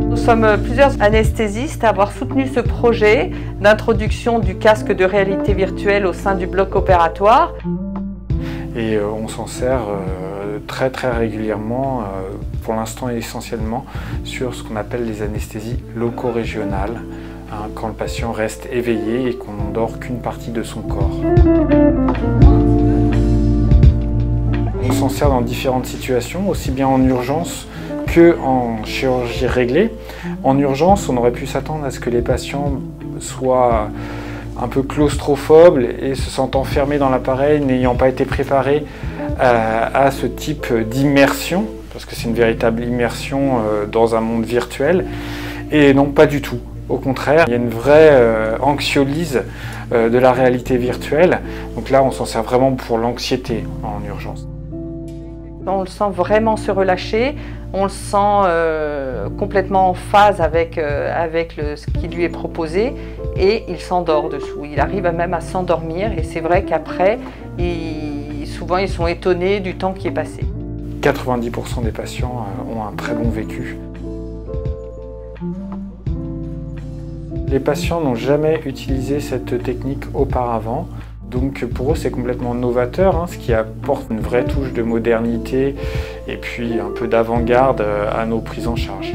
Nous sommes plusieurs anesthésistes à avoir soutenu ce projet d'introduction du casque de réalité virtuelle au sein du bloc opératoire. Et on s'en sert très régulièrement, pour l'instant essentiellement, sur ce qu'on appelle les anesthésies loco-régionales, hein, quand le patient reste éveillé et qu'on n'endort qu'une partie de son corps. On s'en sert dans différentes situations, aussi bien en urgence qu'en chirurgie réglée. En urgence, on aurait pu s'attendre à ce que les patients soient un peu claustrophobes et se sentent enfermés dans l'appareil, n'ayant pas été préparés à ce type d'immersion, parce que c'est une véritable immersion dans un monde virtuel, et non, pas du tout. Au contraire, il y a une vraie anxiolyse de la réalité virtuelle. Donc là, on s'en sert vraiment pour l'anxiété en urgence. On le sent vraiment se relâcher, on le sent complètement en phase avec ce qui lui est proposé et il s'endort dessous. Il arrive même à s'endormir et c'est vrai qu'après, souvent ils sont étonnés du temps qui est passé. 90% des patients ont un très bon vécu. Les patients n'ont jamais utilisé cette technique auparavant. Donc pour eux c'est complètement novateur, hein, ce qui apporte une vraie touche de modernité et puis un peu d'avant-garde à nos prises en charge.